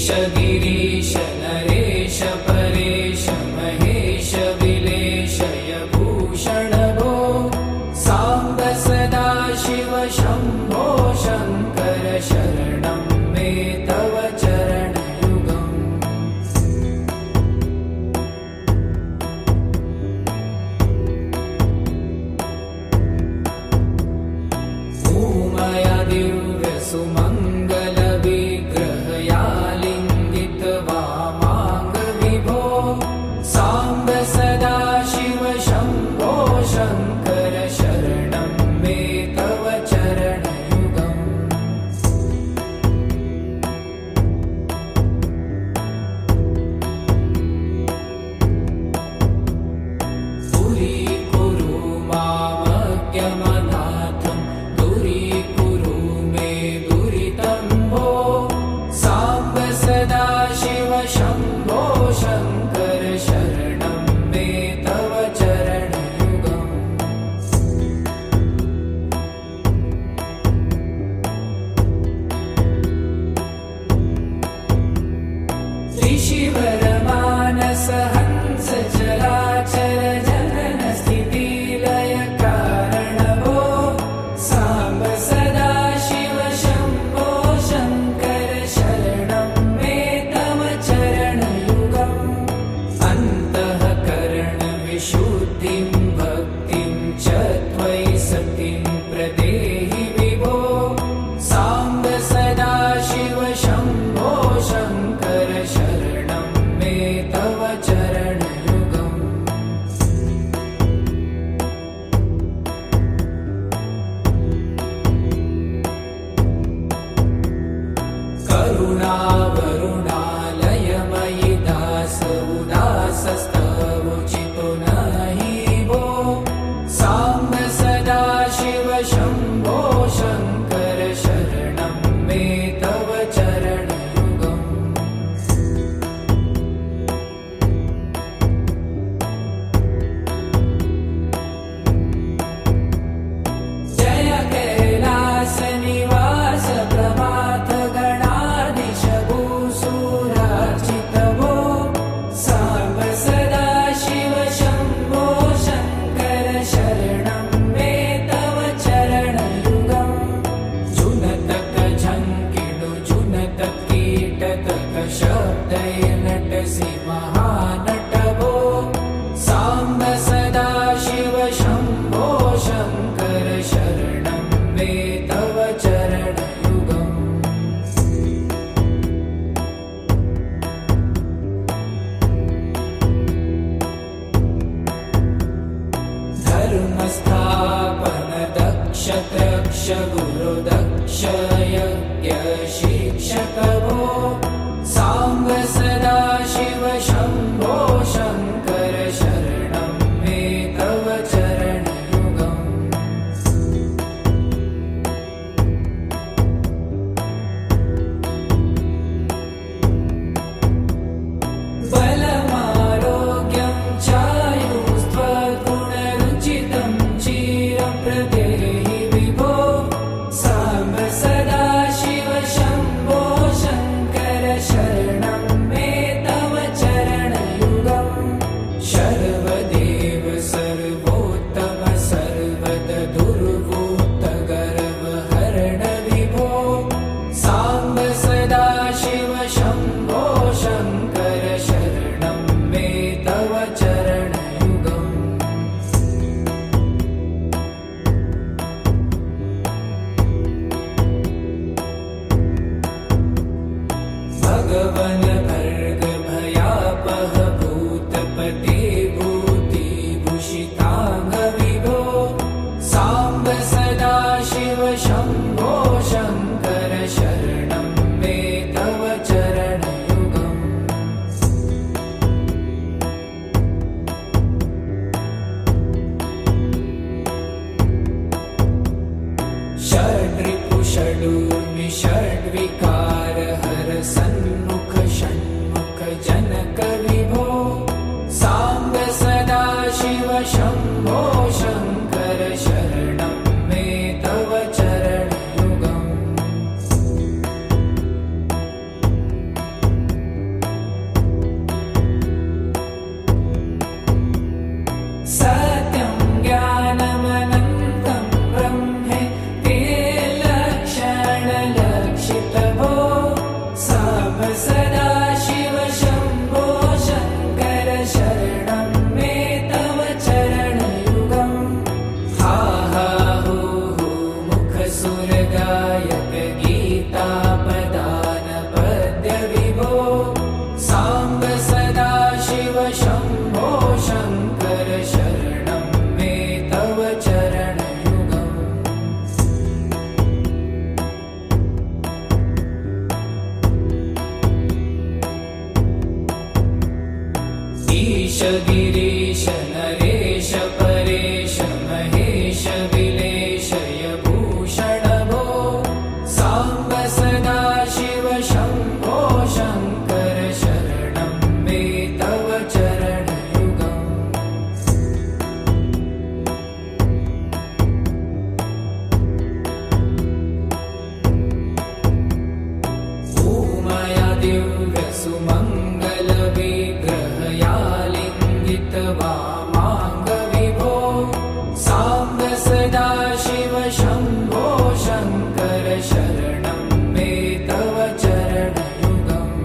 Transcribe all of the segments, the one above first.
गिरीश नरेश परेश महेश विलेशय भूषण भो साम्ब सदा शिव शम्भो शङ्कर शरणं मे तव चरणयुगम् उमया दिव्य सुमङ्गल विग्रहया लिङ्गित वामाङ्ग विभो साम्ब सदा शिव शम्भो शङ्कर शरणं मे तव चरणयुगम् दूरीकुरु मामज्ञमनाथं दूरीकुरु मे दुरितं भो साम्ब सदा शिव शम्भो शङ्कर शरणं मे तव चरणयुगम् ऋषिवरमानस हंस चराचर जनन स्थिति लय कारण भो साम्ब सदा शिव शम्भो शङ्कर शरणं मे तव चरणयुगम् अन्तःकरण विशुद्धिं भक्तिं च त्वयि सतिं प्रदेहि विभो साम्ब सदा शिव शम्भो शङ्कर शरणं मे तव चरणयुगम् करुणावरुणालयमयि दास उदासस्तवोचितो नहि भो साम्ब सदा शिव शम्भो शङ्कर शरणं मे तव चरणयुगम् जय कैलास निवास प्रभात गणाधीश भूसुरार्चित भो साम्ब सदा शिव शम्भो शङ्कर शरणं मे तव चरणयुगम् जुनतक झङ्किणु जुनतक कीटतक शब्दय नटसि महानट भो साम्ब सदा शिव शम्भो शङ्कर शरणं मे तव चरणयुगम् धर्मस्थापन दक्ष त्रक्ष गुरु दक्ष यज्ञ शिक्षक भो साम्ब सदा शिव शम्भो शङ्कर शरणं मे तव चरणयुगम् बलमारोग्यं चायुस्त्वगुणरुचितं चिरं प्रदेहि विभो साम्ब सदा शिव शम्भो शङ्कर शरणं मे तव चरणयुगम् शर्वदेव सर्वोत्तम सर्वद दुर्भूत गर्वहरण विभो साम्ब सदा शिव शम्भो शङ्कर शरणं मे तव चरणयुगम् भगवन् भर्ग भयापह भूतपते भूतिभूषिताङ्ग विभो साम्ब सदा शिव शम्भो शङ्कर शरणं मे तव चरणयुगम् षड्रिपु षडूर्मि षड्विकार हर सन्मुख षण्मुख जनक विभो साम्ब सदा शिव शम्भो शङ्कर शरणं मे तव चरणयुगम् सत्यं ज्ञानमनन्तं ब्रह्मे ते लक्षणलक्षितभो साम्ब सदा शिव शम्भो शङ्कर शरणं मे तव चरणयुगम् हा हा हू हू मुखसुरगायक गीतापदान पद्यविभो साम्ब सदा शिव शम्भो शङ्कर शरणं मे तव चरणयुगम् ईश गिरीश नरेश परेश महेश विलेशय भूषण भो साम्ब सदा शिव शम्भो शङ्कर शरणं मे तव चरणयुगम् ऊमया दिव्यसुमङ्गलविग्रहयालिङ्गितवामाङ्गविभो साम्ब सदा शिव शम्भो शङ्कर शरणं मे तव चरणयुगम्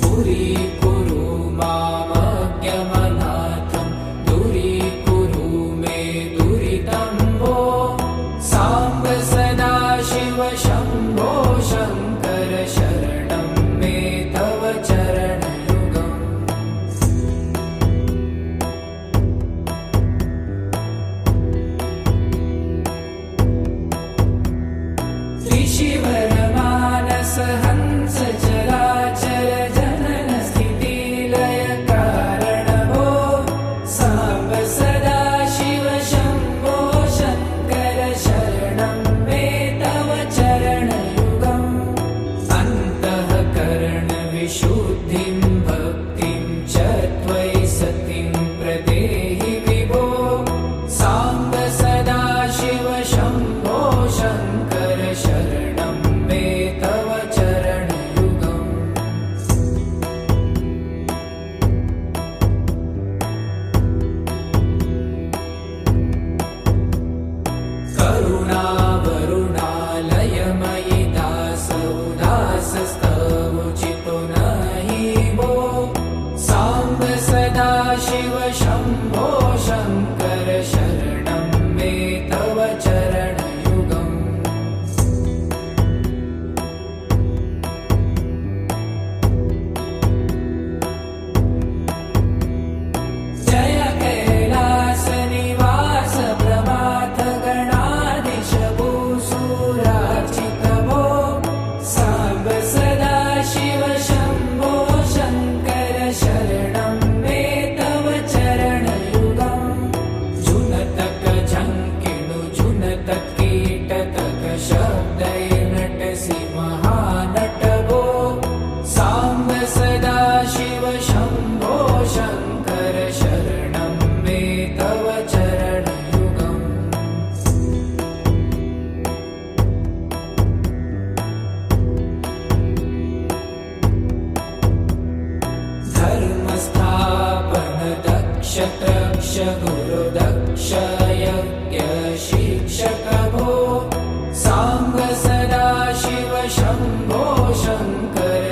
दूरीकुरु मामज्ञमनाथं दूरीकुरु मे दुरितं भो साम्ब सदा शिव शम्भो शङ्कर शरणं मे तव चरणयुगम् त्रिशिवरमानस हंस चराचर जनन स्थितिलय कारण भो साम्ब सदा शिव शम्भो शङ्कर शरणं मे तव चरणयुगम् अन्तःकरणविशुद्धिं भक्तिं च त्वयि सतिं प्रदेहि विभो साम्ब सदा शिव शम्भो शङ्कर शरणं मे तव चरणयुगम् करुणावरुणालयमयि दासोदासस्तवोचितो नहि भो साम्ब सदा शिव शम्भो शङ्कर शरणं मे तव चरणयुगम् जय कैलासनिवास प्रमाथ गणाधीश भूसुरार्चित भो साम्ब सदा शिव शम्भो शङ्कर शरणं मे तव चरणयुगम् जुनतक झङ्किणु जुनतक कीटतक शब्दैर्नटसि महानट भो साम्ब सदा शिव शम्भो शङ्कर शरणं मे तव चरणयुगम् धर्मस्थापन दक्ष त्रक्ष गुरुदक्ष यज्ञ शिक्षक भो साम्ब सदा शिव शम्भो शङ्कर